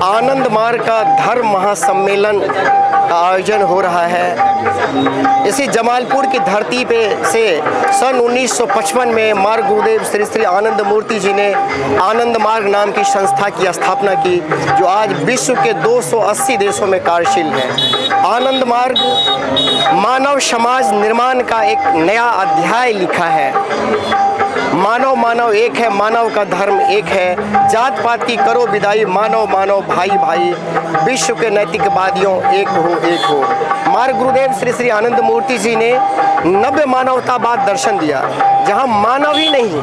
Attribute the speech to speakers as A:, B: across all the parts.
A: आनंद मार्ग का धर्म महासम्मेलन का आयोजन हो रहा है। इसी जमालपुर की धरती पे से सन 1955 में मार्ग गुरुदेव श्री श्री आनंद मूर्ति जी ने आनंद मार्ग नाम की संस्था की स्थापना की, जो आज विश्व के 280 देशों में कार्यशील है। आनंद मार्ग मानव समाज निर्माण का एक नया अध्याय लिखा है। मानव मानव एक है, मानव का धर्म एक है, जात पात की करो विदाई, मानव मानव भाई भाई, विश्व के नैतिकवादियों एक हो। मार्ग गुरुदेव श्री श्री आनंद मूर्ति जी ने नव्य मानवतावाद दर्शन दिया, जहां मानव ही नहीं,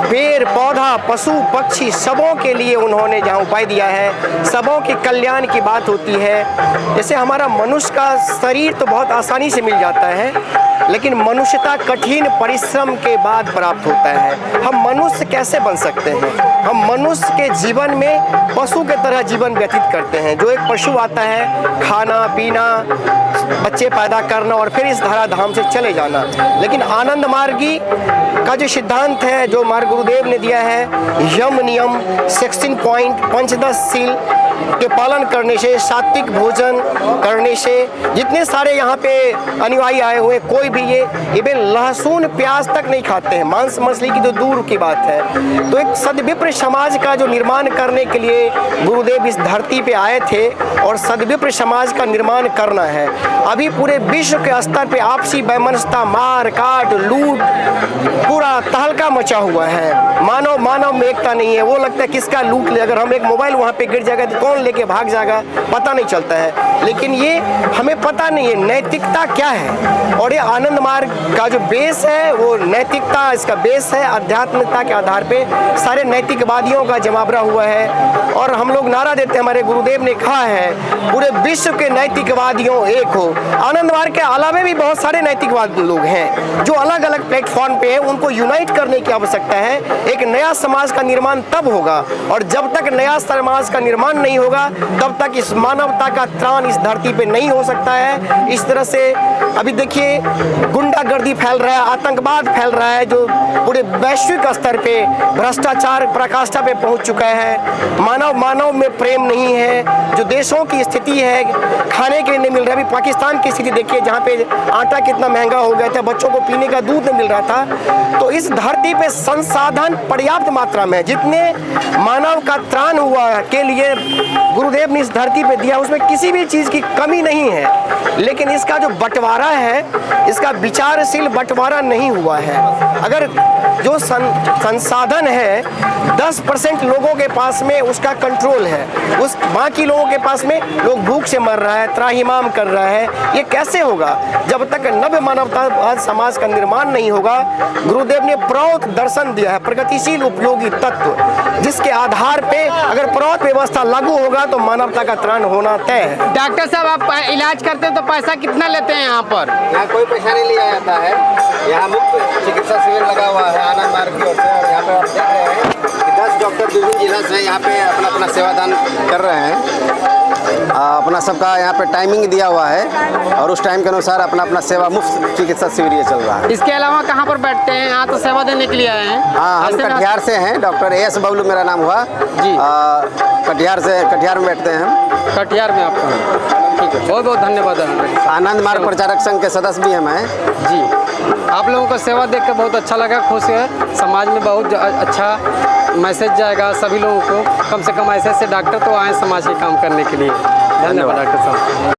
A: पेड़ पौधा पशु पक्षी सबों के लिए उन्होंने जहाँ उपाय दिया है, सबों के कल्याण की बात होती है। जैसे हमारा मनुष्य का शरीर तो बहुत आसानी से मिल जाता है, लेकिन मनुष्यता कठिन परिश्रम के बाद प्राप्त होता है। हम मनुष्य कैसे बन सकते हैं? हम मनुष्य के जीवन में पशु के तरह जीवन व्यतीत करते हैं। जो एक पशु आता है, खाना पीना, बच्चे पैदा करना और फिर इस धराधाम से चले जाना। लेकिन आनंद मार्गी का जो सिद्धांत है, जो मार्ग गुरुदेव ने दिया है, यम नियम 16 पॉइंट पंचदश के पालन करने से, सात्विक भोजन करने से, जितने सारे यहाँ पे अनुयायी आए हुए, कोई भी ये इवन लहसुन प्याज तक नहीं खाते हैं, मांस मछली की तो दूर की बात है। तो एक सद्विप्र समाज का जो निर्माण करने के लिए गुरुदेव इस धरती पे आए थे और सद्विप्र समाज का निर्माण करना है। अभी पूरे विश्व के स्तर पे आपसी वैमनस्यता, मार काट लूट पूरा तहलका मचा हुआ है। मानव मानव में एकता नहीं है। वो लगता है किसका लूट ले, अगर हम एक मोबाइल वहाँ पे गिर जाएगा तो कौन लेके भाग जाएगा, पता नहीं चलता है। लेकिन ये हमें पता नहीं है नैतिकता क्या है। और ये आनंद मार्ग का जो बेस है वो नैतिकता, इसका बेस है आध्यात्मिकता के आधार पे सारे नैतिकवादियों का जमावड़ा हुआ है। और हम लोग नारा देते हैं, हमारे गुरुदेव ने कहा है, पूरे विश्व के नैतिकवादियों एक हो। आनंद मार्ग के अलावा भी बहुत सारे नैतिकवादी लोग हैं जो अलग अलग प्लेटफॉर्म पे हैं, उनको यूनाइट करने की आवश्यकता है। एक नया समाज का निर्माण तब होगा, और जब तक नया समाज का निर्माण नहीं नहीं होगा तब तक इस मानवता का त्राण इस धरती पे नहीं हो सकता है। इस तरह से अभी देखिए गुंडागर्दी फैल रहा है, आतंकवाद फैल रहा है, जो पूरे वैश्विक स्तर पे भ्रष्टाचार पराकाष्ठा पे पहुंच चुका है। मानव में प्रेम नहीं है। जो देशों की स्थिति है, खाने के लिए नहीं मिल रहा। अभी पाकिस्तान की स्थिति देखिए, जहाँ पे आटा कितना महंगा हो गया था, बच्चों को पीने का दूध नहीं मिल रहा था। तो इस धरती पे संसाधन पर्याप्त मात्रा में, जितने मानव का त्राण हुआ के लिए गुरुदेव ने इस धरती पे दिया, उसमें किसी भी चीज़ की कमी नहीं है। लेकिन इसका जो बंटवारा है, इसका विचारशील बंटवारा नहीं हुआ है। अगर जो संसाधन है 10% लोगों के पास में उसका कंट्रोल है, उस बाकी लोगों के पास में लोग भूख से मर रहा है, त्राहिमाम कर रहा है। ये कैसे होगा? जब तक नव्य मानवतावाद समाज का निर्माण नहीं होगा। गुरुदेव ने प्रौत दर्शन दिया है, प्रगतिशील उपयोगी तत्व, जिसके आधार पे अगर प्रौत व्यवस्था लागू होगा तो मानवता का त्राण होना तय है।
B: डॉक्टर साहब, आप इलाज करते हैं तो पैसा कितना लेते हैं यहाँ पर?
C: यहाँ कोई पैसा नहीं लिया जाता है। यहाँ मुफ्त चिकित्सा शिविर लगा हुआ है आनंद मार्ग की ओर से, और यहाँ पे आप देख रहे हैं कि 10 डॉक्टर विभिन्न जिला से यहाँ पे अपना अपना सेवादान कर रहे हैं। अपना सबका यहाँ पे टाइमिंग दिया हुआ है और उस टाइम के अनुसार अपना अपना सेवा मुफ्त चिकित्सा शिविर ये चल रहा है।
B: इसके अलावा कहाँ पर बैठते हैं? यहाँ तो सेवा देने के लिए आए हैं।
C: हाँ, हम कटिहार से हैं। डॉक्टर एस बबलू मेरा नाम हुआ जी। कटिहार में बैठते हैं हम।
B: कटिहार में आपका? ठीक है, बहुत बहुत धन्यवाद।
C: आनंद मार्ग प्रचारक संघ के सदस्य भी हम हैं
B: जी। आप लोगों का सेवा देख कर बहुत अच्छा लगा, खुश है। समाज में बहुत अच्छा मैसेज जाएगा सभी लोगों को। कम से कम ऐसे ऐसे डॉक्टर तो आए समाज के काम करने के लिए। धन्यवाद डॉक्टर साहब।